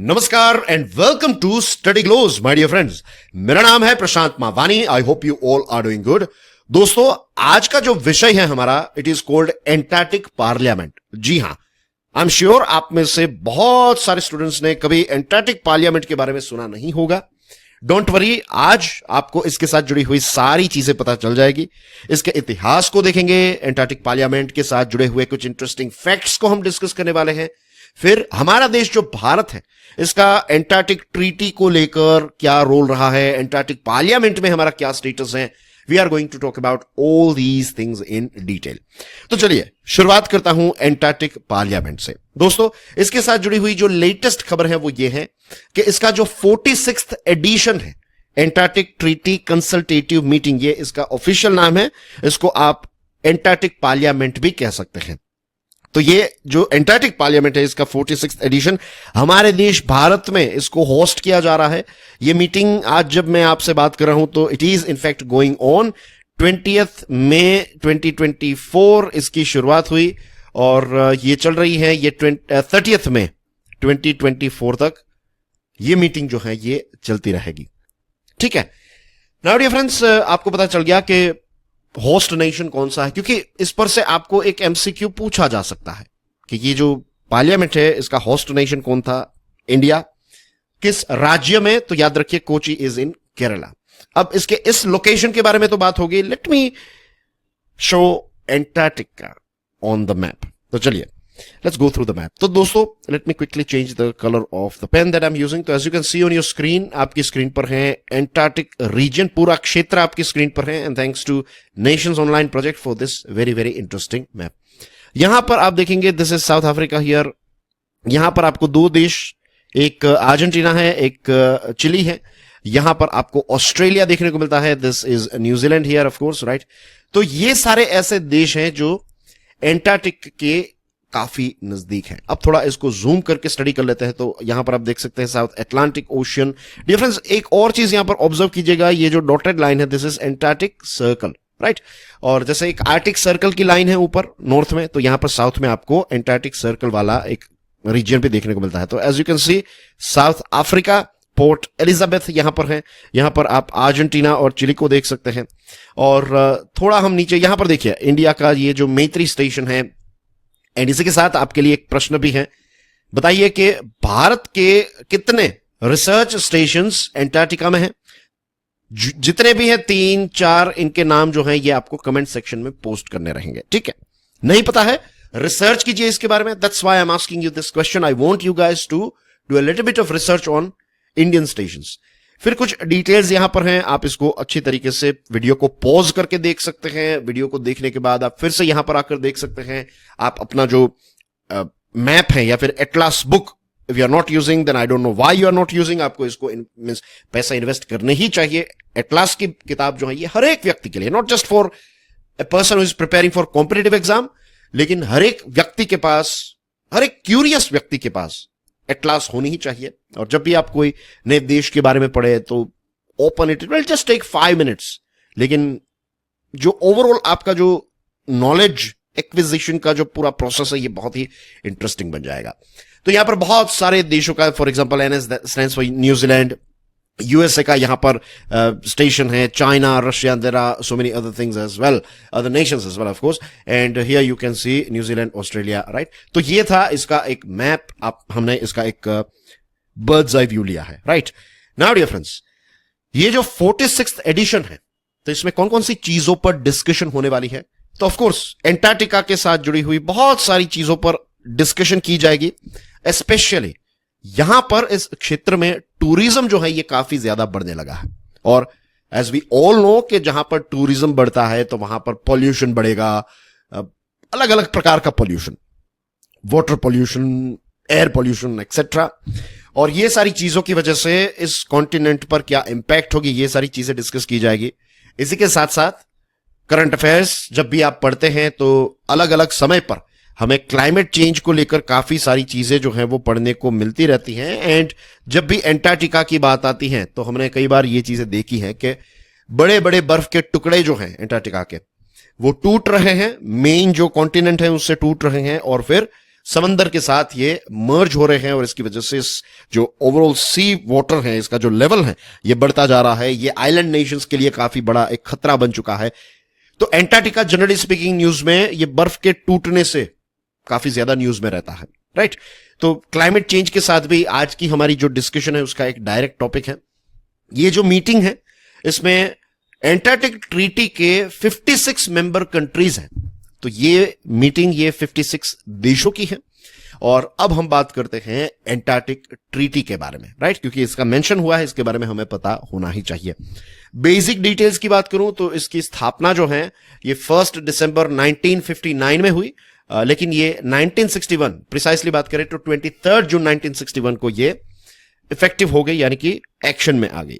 नमस्कार and welcome to study glows my dear friends. मेरा नाम है Prashant Mawani. I hope you all are doing good. दोस्तों, आज का जो विषय है हमारा, it is called Antarctic parliament. जी हां, आई एम श्योर आप में से बहुत सारे स्टूडेंट्स ने कभी एंटार्क्टिक पार्लियामेंट के बारे में सुना नहीं होगा। डोंट वरी, आज आपको इसके साथ जुड़ी हुई सारी चीजें पता चल जाएगी। इसके इतिहास को देखेंगे, एंटार्क्टिक पार्लियामेंट के साथ जुड़े हुए कुछ इंटरेस्टिंग फैक्ट्स को हम डिस्कस करने वाले हैं। फिर हमारा देश जो भारत है, इसका एंटार्क्टिक ट्रीटी को लेकर क्या रोल रहा है, एंटार्क्टिक पार्लियामेंट में हमारा क्या स्टेटस है। We are going to talk about all these things in detail. तो चलिए शुरुआत करता हूं एंटार्क्टिक पार्लियामेंट से। दोस्तों, इसके साथ जुड़ी हुई जो लेटेस्ट खबर है वो ये है कि इसका जो 46th एडिशन है, एंटार्क्टिक ट्रीटी कंसल्टेटिव मीटिंग, ये इसका ऑफिशियल नाम है। इसको आप एंटार्क्टिक पार्लियामेंट भी कह सकते हैं। तो ये जो एंटार्क्टिक पार्लियामेंट है, इसका 46th एडिशन हमारे देश भारत में इसको होस्ट किया जा रहा है। ये मीटिंग आज जब मैं आपसे बात कर रहा हूं तो it is in fact going on 20th मई 2024 इसकी शुरुआत हुई और ये चल रही है ये 30th मई 2024 तक ये मीटिंग जो है ये चलती रहेगी। ठीक है। नाउ डियर फ्रेंड्स, आपको पता चल गया कि होस्ट नेशन कौन सा है, क्योंकि इस पर से आपको एक एमसीक्यू पूछा जा सकता है कि ये जो पार्लियामेंट है इसका होस्ट नेशन कौन था। इंडिया। किस राज्य में? तो याद रखिए कोची इज इन केरला। अब इसके इस लोकेशन के बारे में तो बात होगी। Let me show Antarctica on the map. तो चलिए let's go through the map. तो दोस्तों, let me quickly change the colour of the pen that I am using. तो as you can see on your screen, आपकी screen पर है Antarctic reason, पूरा क्षेत्र आपकी स्क्रीन पर है। And thanks two nations online project for this very very interesting map. यहां पर आप देखेंगे this is south Africa here. यहां पर आपको दो देश, एक अर्जेंटीना है, एक चिली है। यहां पर आपको ऑस्ट्रेलिया देखने को मिलता है। This is New Zealand here of course, right. तो ये सारे ऐसे देश हैं जो एंटार्क्टिक के काफी नजदीक है। अब थोड़ा इसको जूम करके स्टडी कर लेते हैं। तो यहां पर आप देख सकते हैं South Atlantic Ocean. Dear friends, एक और चीज यहां पर ऑब्जर्व कीजिएगा, ये जो डॉटेड लाइन है this is Antarctic Circle, right. और जैसे एक आर्टिक सर्कल की लाइन है ऊपर नॉर्थ में, तो यहां पर साउथ में आपको एंटार्क्टिक सर्कल वाला एक रीजन भी देखने को मिलता है। तो as you can see South Africa, Port Elizabeth यहां पर है। यहां पर आप अर्जेंटीना और चिली को देख सकते हैं। और थोड़ा हम नीचे यहां पर देखिए इंडिया का ये जो मैत्री स्टेशन है। एंड इसी के साथ आपके लिए एक प्रश्न भी है, बताइए कि भारत के कितने रिसर्च स्टेशंस एंटार्क्टिका में हैं? जितने भी हैं 3-4, इनके नाम जो हैं ये आपको कमेंट सेक्शन में पोस्ट करने रहेंगे। ठीक है। नहीं पता है, रिसर्च कीजिए इसके बारे में। That's why I am asking you this question. I want you guys to do a little bit of research on Indian stations. फिर कुछ डिटेल्स यहां पर हैं, आप इसको अच्छी तरीके से वीडियो को पॉज करके देख सकते हैं। वीडियो को देखने के बाद आप फिर से यहां पर आकर देख सकते हैं। आप अपना जो मैप है या फिर atlas book if you are not using, then I don't know why you are not using. आपको इसको मींस पैसा इन्वेस्ट करने ही चाहिए। एटलास की किताब जो है ये हर एक व्यक्ति के लिए, not just for a person who is preparing for competitive exam, लेकिन हर एक व्यक्ति के पास, हर एक क्यूरियस व्यक्ति के पास एटलास होनी ही चाहिए। और जब भी आप कोई नए देश के बारे में पढ़े तो open it will just take 5 minutes, लेकिन जो ओवरऑल आपका जो नॉलेज एक्विजिशन का जो पूरा प्रोसेस है ये बहुत ही इंटरेस्टिंग बन जाएगा। तो यहां पर बहुत सारे देशों का, for example NS stands for New Zealand, USA का यहां पर स्टेशन है, China, Russia, there are so many other things as well, other nations as well of course. And here you can see New Zealand, Australia, right. तो ये था इसका एक map. हमने इसका एक बर्ड्स आई व्यू लिया है, राइट। नाउ डियर फ्रेंड्स, ये जो 46th एडिशन है, तो इसमें कौन कौन सी चीजों पर डिस्कशन होने वाली है? तो ऑफ कोर्स एंटार्क्टिका के साथ जुड़ी हुई बहुत सारी चीजों पर डिस्कशन की जाएगी। स्पेशली यहां पर इस क्षेत्र में टूरिज्म जो है ये काफी ज्यादा बढ़ने लगा है। और एज वी ऑल नो कि जहां पर टूरिज्म बढ़ता है तो वहां पर पॉल्यूशन बढ़ेगा, अलग अलग प्रकार का pollution, water pollution, air pollution etcetera. और ये सारी चीजों की वजह से इस कॉन्टिनेंट पर क्या इंपैक्ट होगी, ये सारी चीजें डिस्कस की जाएगी। इसी के साथ साथ करंट अफेयर्स जब भी आप पढ़ते हैं तो अलग अलग समय पर हमें क्लाइमेट चेंज को लेकर काफी सारी चीजें जो हैं वो पढ़ने को मिलती रहती हैं। एंड जब भी एंटार्क्टिका की बात आती है तो हमने कई बार ये चीजें देखी हैं कि बड़े बड़े बर्फ के टुकड़े जो हैं एंटार्क्टिका के, वो टूट रहे हैं, मेन जो कॉन्टिनेंट है उससे टूट रहे हैं, और फिर समंदर के साथ ये मर्ज हो रहे हैं और इसकी वजह से इस जो ओवरऑल सी वाटर है, इसका जो लेवल है ये बढ़ता जा रहा है। ये आइलैंड नेशंस के लिए काफी बड़ा एक खतरा बन चुका है। तो एंटार्क्टिका जनरली स्पीकिंग न्यूज में ये बर्फ के टूटने से काफी ज्यादा न्यूज में रहता है, राइट। तो क्लाइमेट चेंज के साथ भी आज की हमारी जो डिस्कशन है उसका एक डायरेक्ट टॉपिक है। ये जो मीटिंग है इसमें एंटार्क्टिक ट्रीटी के 56 मेंबर कंट्रीज हैं। तो ये मीटिंग ये 56 देशों की है। और अब हम बात करते हैं एंटार्क्टिक ट्रीटी के बारे में, राइट, क्योंकि इसका मेंशन हुआ है, इसके बारे में हमें पता होना ही चाहिए। बेसिक डिटेल्स की बात करूं तो इसकी स्थापना जो है ये 1 दिसंबर 1959 में हुई, लेकिन ये 1961 प्रिसाइसली बात करें तो 23 जून 1961 को ये इफेक्टिव हो गई, यानी कि एक्शन में आ गई।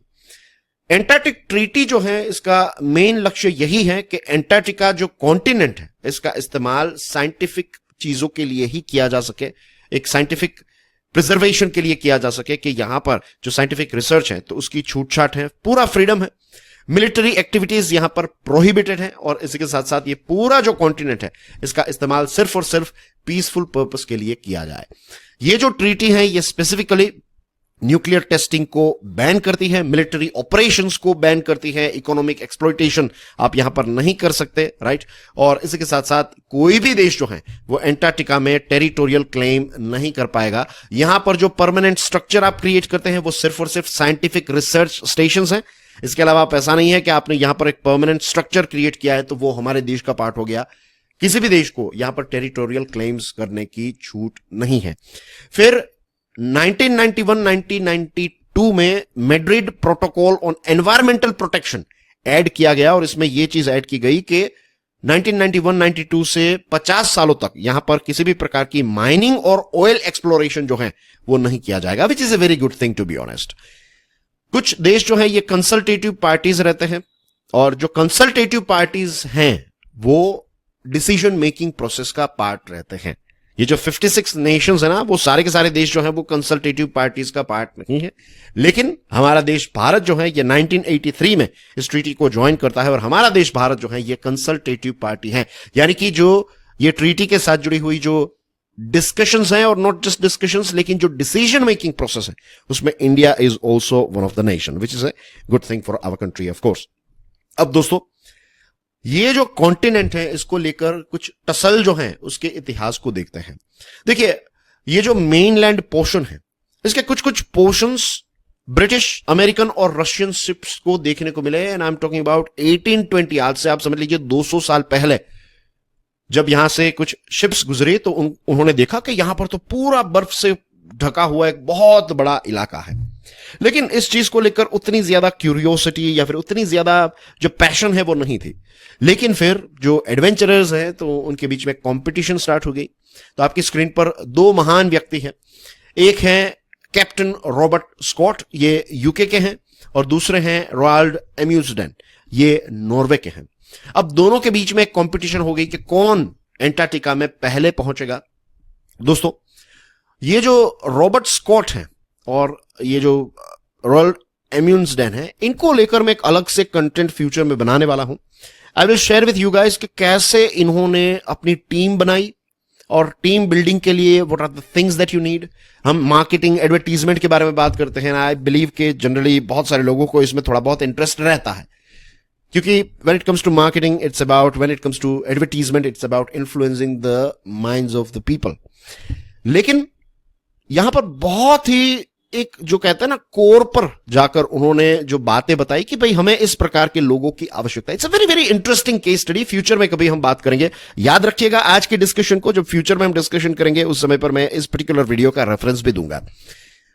एंटार्क्टिक ट्रीटी जो है इसका मेन लक्ष्य यही है कि एंटार्क्टिका जो कॉन्टिनेंट है इसका इस्तेमाल साइंटिफिक चीजों के लिए ही किया जा सके, एक साइंटिफिक प्रिजर्वेशन के लिए किया जा सके, कि यहां पर जो साइंटिफिक रिसर्च है तो उसकी छूट छाट है, पूरा फ्रीडम है। मिलिट्री एक्टिविटीज यहां पर प्रोहिबिटेड है और इसी के साथ साथ ये पूरा जो कॉन्टिनेंट है इसका इस्तेमाल सिर्फ और सिर्फ पीसफुल पर्पस के लिए किया जाए। ये जो ट्रीटी है ये स्पेसिफिकली न्यूक्लियर टेस्टिंग को बैन करती है, मिलिट्री ऑपरेशंस को बैन करती है, इकोनॉमिक एक्सप्लॉयटेशन आप यहां पर नहीं कर सकते, राइट। और इसी के साथ साथ कोई भी देश जो है वो एंटार्क्टिका में टेरिटोरियल क्लेम नहीं कर पाएगा। यहां पर जो परमानेंट स्ट्रक्चर आप क्रिएट करते हैं वो सिर्फ और सिर्फ साइंटिफिक रिसर्च स्टेशन हैं। इसके अलावा आप ऐसा नहीं है कि आपने यहां पर एक परमानेंट स्ट्रक्चर क्रिएट किया है तो वो हमारे देश का पार्ट हो गया। किसी भी देश को यहां पर टेरिटोरियल क्लेम्स करने की छूट नहीं है। फिर 1991-1992 में Madrid protocol on environmental protection add किया गया और इसमें यह चीज ऐड की गई कि 1991-92 से 50 सालों तक यहां पर किसी भी प्रकार की माइनिंग और ऑयल एक्सप्लोरेशन जो है वो नहीं किया जाएगा, which is a very good thing to be honest. कुछ देश जो है ये कंसल्टेटिव पार्टीज रहते हैं और जो कंसल्टेटिव पार्टीज हैं वो डिसीजन मेकिंग प्रोसेस का पार्ट रहते हैं। ये जो 56 नेशंस है ना वो सारे के सारे देश जो है वो कंसल्टेटिव पार्टीज का पार्ट नहीं है, लेकिन हमारा देश भारत जो है ये 1983 में इस ट्रीटी को ज्वाइन करता है और हमारा देश भारत जो है ये कंसल्टेटिव पार्टी है। यानी कि जो ये ट्रीटी के साथ जुड़ी हुई जो डिस्कशंस हैं और नॉट जस्ट डिस्कशंस लेकिन जो डिसीजन मेकिंग प्रोसेस है उसमें India is also one of the nation, which is a good thing for our country of course. अब दोस्तों ये जो कॉन्टिनेंट है इसको लेकर कुछ टसल जो है उसके इतिहास को देखते हैं। देखिए ये जो मेनलैंड पोर्शन है इसके कुछ कुछ पोर्शंस ब्रिटिश, अमेरिकन और रशियन शिप्स को देखने को मिले and I am talking about 1820। आज से आप समझ लीजिए 200 साल पहले जब यहां से कुछ शिप्स गुजरे तो उन्होंने देखा कि यहां पर तो पूरा बर्फ से ढका हुआ एक बहुत बड़ा इलाका है, लेकिन इस चीज को लेकर उतनी ज्यादा क्यूरियोसिटी या फिर उतनी ज्यादा जो पैशन है वो नहीं थी। लेकिन फिर जो एडवेंचरर्स हैं तो उनके बीच में कंपटीशन स्टार्ट हो गई। तो आपकी स्क्रीन पर दो महान व्यक्ति हैं, एक हैं कैप्टन रॉबर्ट स्कॉट, ये यूके के हैं, और दूसरे हैं रोनाल्ड एम्यूजडेन, ये नॉर्वे के हैं। अब दोनों के बीच में एक कंपटीशन हो गई कि कौन एंटार्क्टिका में पहले पहुंचेगा। दोस्तों ये जो रॉबर्ट स्कॉट हैं और ये जो रोनाल्ड एम्यूजडेन है इनको लेकर मैं एक अलग से कंटेंट फ्यूचर में बनाने वाला हूं। I will share with you guys कि कैसे इन्होंने अपनी टीम बनाई और टीम बिल्डिंग के लिए what are the things that you need. हम मार्केटिंग एडवर्टीजमेंट के बारे में बात करते हैं। आई बिलीव कि जनरली बहुत सारे लोगों को इसमें थोड़ा बहुत इंटरेस्ट रहता है, क्योंकि when it comes to marketing it's about, when it comes to advertisement it's about influencing the minds of the people। लेकिन यहां पर बहुत ही एक जो कहते हैं ना कोर पर जाकर उन्होंने जो बातें बताई कि भाई हमें इस प्रकार के लोगों की आवश्यकता है। It's a very very interesting case study. Future में कभी हम बात करेंगे, याद रखिएगा आज के डिस्कशन को जब फ्यूचर में हम डिस्कशन करेंगे उस समय पर मैं इस पर्टिकुलर वीडियो का रेफरेंस भी दूंगा।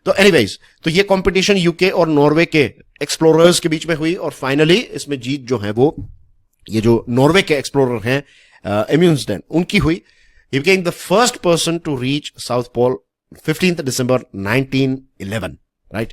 तो एनीवेज, तो ये कंपटीशन यूके और नॉर्वे के एक्सप्लोरर्स के बीच में हुई और फाइनली इसमें जीत जो है वो ये जो नॉर्वे के एक्सप्लोरर हैं एम्यूजडेन उनकी हुई। He became the first person to reach South Pole 15 December 1911, right.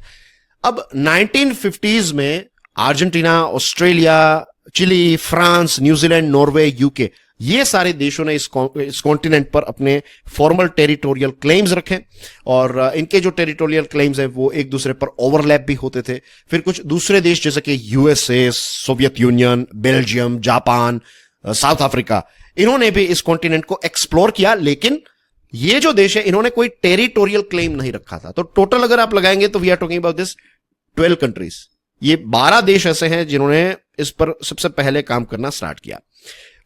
अब 1950s में Argentina, Australia, Chile, France, New Zealand, Norway, UK ये सारे देशों ने इस कॉन्टिनेंट पर अपने फॉर्मल टेरिटोरियल क्लेम्स रखे और इनके जो टेरिटोरियल क्लेम्स हैं वो एक दूसरे पर ओवरलैप भी होते थे। फिर कुछ दूसरे देश जैसे कि USA, Soviet union, Belgium, Japan, south Africa, इन्होंने भी इस कॉन्टिनेंट को एक्सप्लोर किया, लेकिन ये जो देश है इन्होंने कोई टेरिटोरियल क्लेम नहीं रखा था। तो टोटल अगर आप लगाएंगे तो we are talking about this 12 countries. ये 12 देश ऐसे हैं जिन्होंने इस पर सबसे पहले काम करना स्टार्ट किया।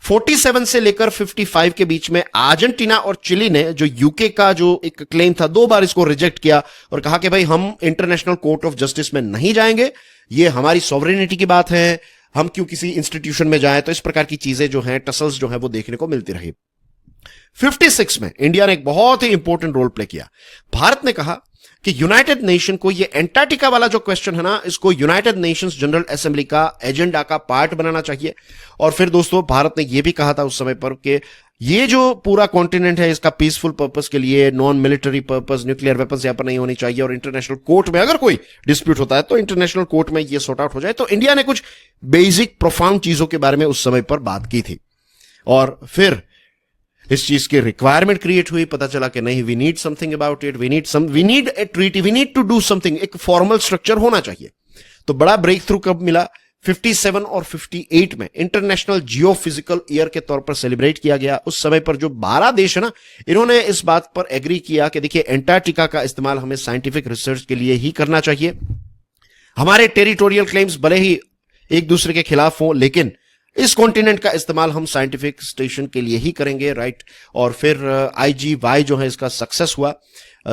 47 से लेकर 55 के बीच में अर्जेंटीना और चिली ने जो यूके का जो एक क्लेम था 2 बार इसको रिजेक्ट किया और कहा कि भाई हम इंटरनेशनल कोर्ट ऑफ जस्टिस में नहीं जाएंगे, ये हमारी सॉवरेनिटी की बात है, हम क्यों किसी इंस्टीट्यूशन में जाएं। तो इस प्रकार की चीजें जो हैं, टसल्स जो हैं वो देखने को मिलती रही। 56 में इंडिया ने एक बहुत ही इंपॉर्टेंट रोल प्ले किया। भारत ने कहा कि यूनाइटेड नेशन को ये एंटार्क्टिका वाला जो क्वेश्चन है ना, इसको यूनाइटेड नेशंस जनरल असेंबली का एजेंडा का पार्ट बनाना चाहिए। और फिर दोस्तों भारत ने यह भी कहा था उस समय पर कि ये जो पूरा कॉन्टिनेंट है इसका पीसफुल पर्पस के लिए, non military purpose, nuclear weapons यहां पर नहीं होनी चाहिए और इंटरनेशनल कोर्ट में अगर कोई डिस्प्यूट होता है तो इंटरनेशनल कोर्ट में ये सॉर्ट आउट हो जाए। तो इंडिया ने कुछ बेसिक प्रोफाउंड चीजों के बारे में उस समय पर बात की थी और फिर इस चीज की रिक्वायरमेंट क्रिएट हुई। पता चला कि नहीं, we need something about it, we need a treaty, we need to do something, एक फॉर्मल स्ट्रक्चर होना चाहिए। तो बड़ा ब्रेक थ्रू कब मिला? 57 और 58 में इंटरनेशनल जियोफिजिकल ईयर के तौर पर सेलिब्रेट किया गया। उस समय पर जो 12 देश है ना, इन्होंने इस बात पर एग्री किया कि देखिए एंटार्क्टिका का इस्तेमाल हमें साइंटिफिक रिसर्च के लिए ही करना चाहिए। हमारे टेरिटोरियल क्लेम्स भले ही एक दूसरे के खिलाफ हो, लेकिन इस कॉन्टिनेंट का इस्तेमाल हम साइंटिफिक स्टेशन के लिए ही करेंगे, राइट। और फिर IGY जो है इसका सक्सेस हुआ।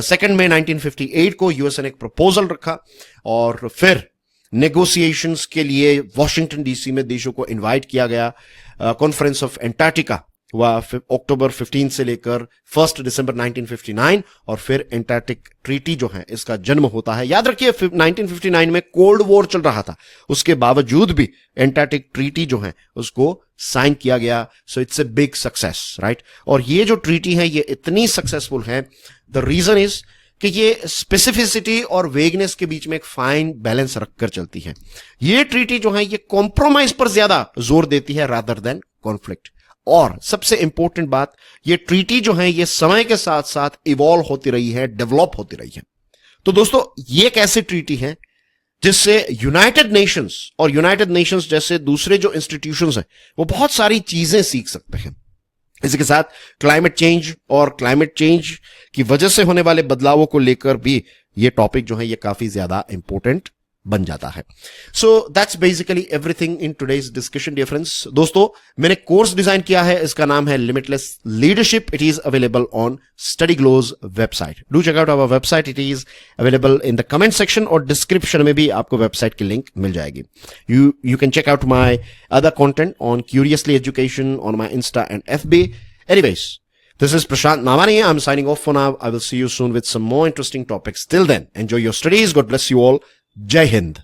2 मई 1958 को यूएसए ने एक प्रपोजल रखा और फिर नेगोशिएशंस के लिए वॉशिंगटन डीसी में देशों को इनवाइट किया गया। कॉन्फ्रेंस ऑफ एंटार्क्टिका हुआ अक्टूबर 15 से लेकर 1 दिसंबर 1959 और फिर एंटार्क्टिक ट्रीटी जो है इसका जन्म होता है। याद रखिए 1959 में कोल्ड वॉर चल रहा था, उसके बावजूद भी एंटार्क्टिक ट्रीटी जो है उसको साइन किया गया। So it's a big success, right. और ये जो ट्रीटी है ये इतनी सक्सेसफुल है, द रीजन इज कि ये स्पेसिफिसिटी और वेगनेस के बीच में एक फाइन बैलेंस रखकर चलती है। ये ट्रीटी जो है ये कॉम्प्रोमाइज पर ज्यादा जोर देती है रादर देन कॉन्फ्लिक्ट। और सबसे इंपॉर्टेंट बात, ये ट्रीटी जो है ये समय के साथ साथ इवॉल्व होती रही है, डेवलप होती रही है। तो दोस्तों ये एक ऐसी ट्रीटी है जिससे यूनाइटेड नेशंस और यूनाइटेड नेशंस जैसे दूसरे जो इंस्टीट्यूशंस हैं वो बहुत सारी चीजें सीख सकते हैं। इसी के साथ क्लाइमेट चेंज और क्लाइमेट चेंज की वजह से होने वाले बदलावों को लेकर भी ये टॉपिक जो है ये काफी ज्यादा इंपॉर्टेंट बन जाता है। So that's basically everything in today's discussion dear friends. दोस्तों मैंने कोर्स डिजाइन किया है, इसका नाम है limitless leadership. It is available on Study Glows website. Do check out our website, it is available in the comment section और description में भी आपको वेबसाइट की लिंक मिल जाएगी। You can check out my other content on Curiously Education on my insta and FB। Anyways, this is Prashant Mavani. I'm signing off for now. I will see you soon with some more interesting topics. Till then, enjoy your studies. God bless you all. Jai Hind.